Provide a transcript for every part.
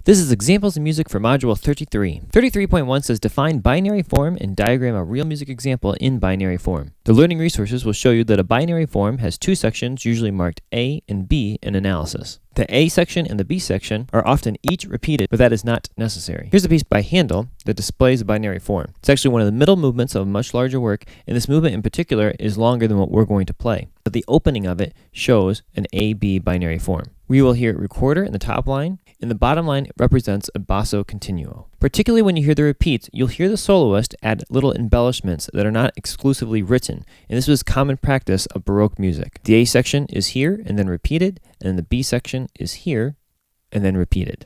This is examples of music for Module 33. 33.1 says define binary form and diagram a real music example in binary form. The learning resources will show you that a binary form has two sections usually marked A and B in analysis. The A section and the B section are often each repeated, but that is not necessary. Here's a piece by Handel that displays a binary form. It's actually one of the middle movements of a much larger work, and this movement in particular is longer than what we're going to play. But the opening of it shows an A-B binary form. We will hear recorder in the top line, and the bottom line represents a basso continuo. Particularly when you hear the repeats, you'll hear the soloist add little embellishments that are not exclusively written, and this was common practice of Baroque music. The A section is here and then repeated, and the B section is here and then repeated.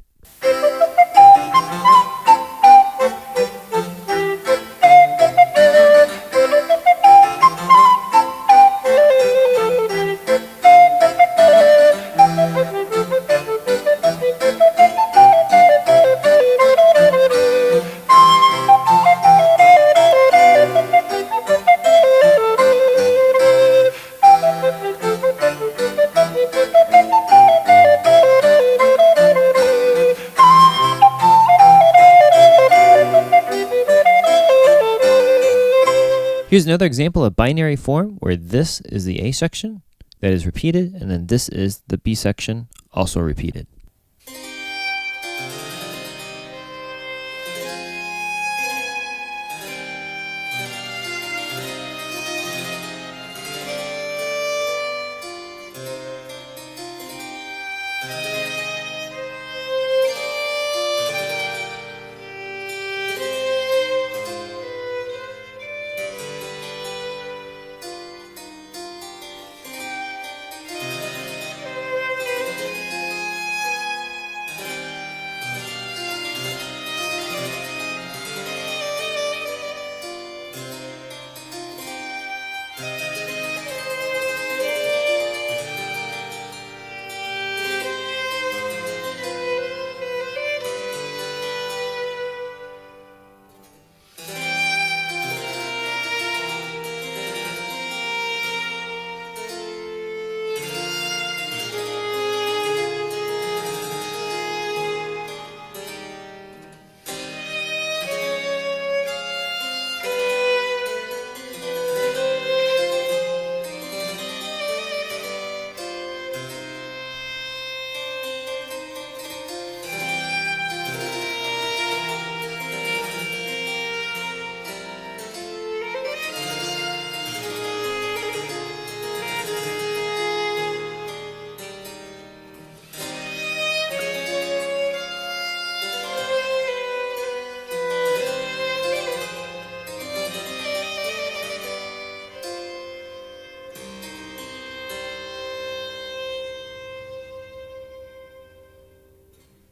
Here's another example of binary form where this is the A section that is repeated, and then this is the B section also repeated.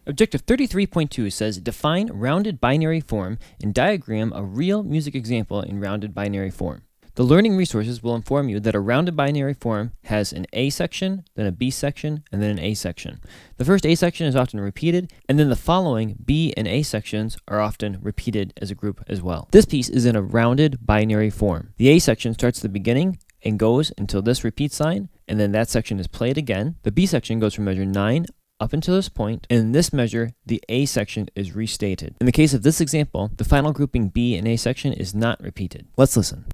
Objective 33.2 says define rounded binary form and diagram a real music example in rounded binary form. The learning resources will inform you that a rounded binary form has an A section, then a B section, and then an A section. The first A section is often repeated, and then the following B and A sections are often repeated as a group as well. This piece is in a rounded binary form. The A section starts at the beginning and goes until this repeat sign, and then that section is played again. The B section goes from measure 9 up until this point, and in this measure, the A section is restated. In the case of this example, the final grouping B and A section is not repeated. Let's listen.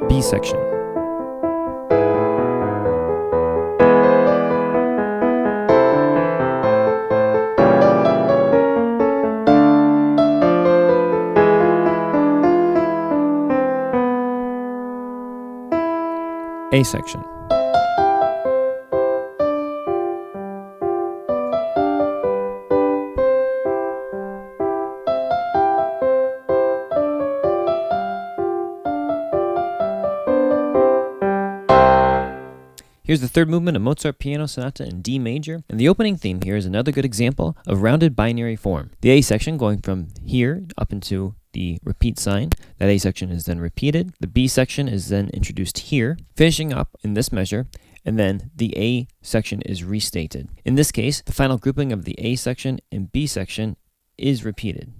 B section. A section. Here's the third movement of Mozart Piano Sonata in D major, and the opening theme here is another good example of rounded binary form. The A section going from here up into the repeat sign. That A section is then repeated. The B section is then introduced here, finishing up in this measure, and then the A section is restated. In this case, the final grouping of the A section and B section is repeated.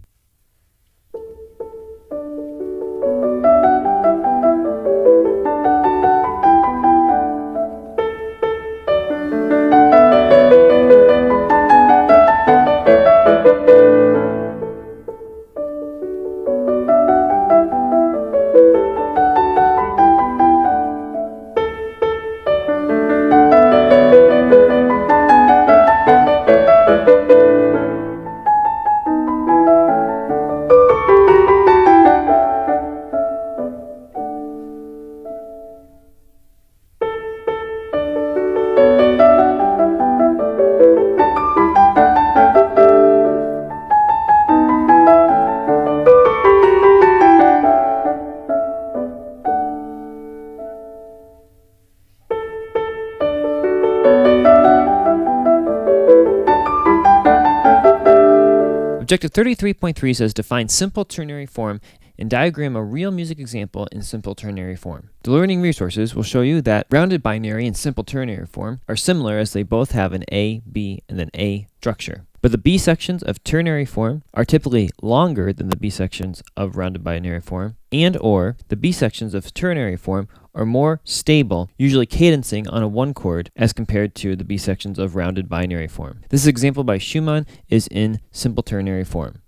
Objective 33.3 says define simple ternary form and diagram a real music example in simple ternary form. The learning resources will show you that rounded binary and simple ternary form are similar as they both have an A, B, and then A structure. But the B sections of ternary form are typically longer than the B sections of rounded binary form, and or the B sections of ternary form are more stable, usually cadencing on a one chord as compared to the B sections of rounded binary form. This example by Schumann is in simple ternary form.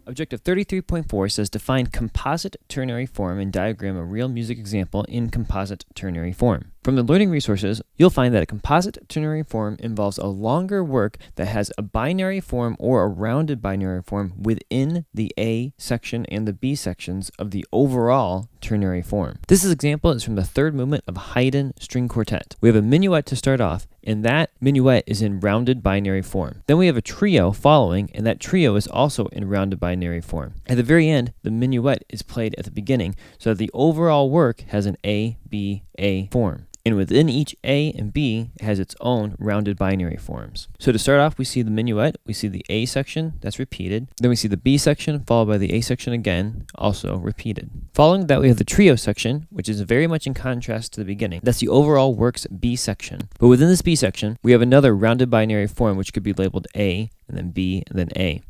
Objective 33.4 says define composite ternary form and diagram a real music example in composite ternary form. From the learning resources, you'll find that a composite ternary form involves a longer work that has a binary form or a rounded binary form within the A section and the B sections of the overall ternary form. This example is from the third movement of Haydn String Quartet. We have a minuet to start off, and that minuet is in rounded binary form. Then we have a trio following, and that trio is also in rounded binary form. At the very end, the minuet is played at the beginning, so that the overall work has an A, B, A form. And within each A and B has its own rounded binary forms. So to start off, we see the minuet, we see the A section, that's repeated. Then we see the B section, followed by the A section again, also repeated. Following that, we have the trio section, which is very much in contrast to the beginning. That's the overall works B section. But within this B section, we have another rounded binary form, which could be labeled A, and then B, and then A.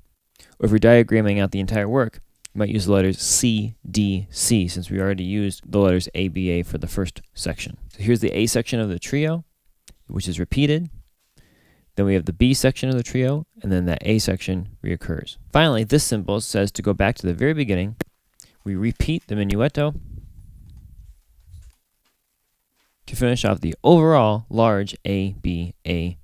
Or if we're diagramming out the entire work, we might use the letters C, D, C, since we already used the letters A, B, A for the first section. So here's the A section of the trio, which is repeated. Then we have the B section of the trio, and then that A section reoccurs. Finally, this symbol says to go back to the very beginning. We repeat the minuetto to finish off the overall large A, B, A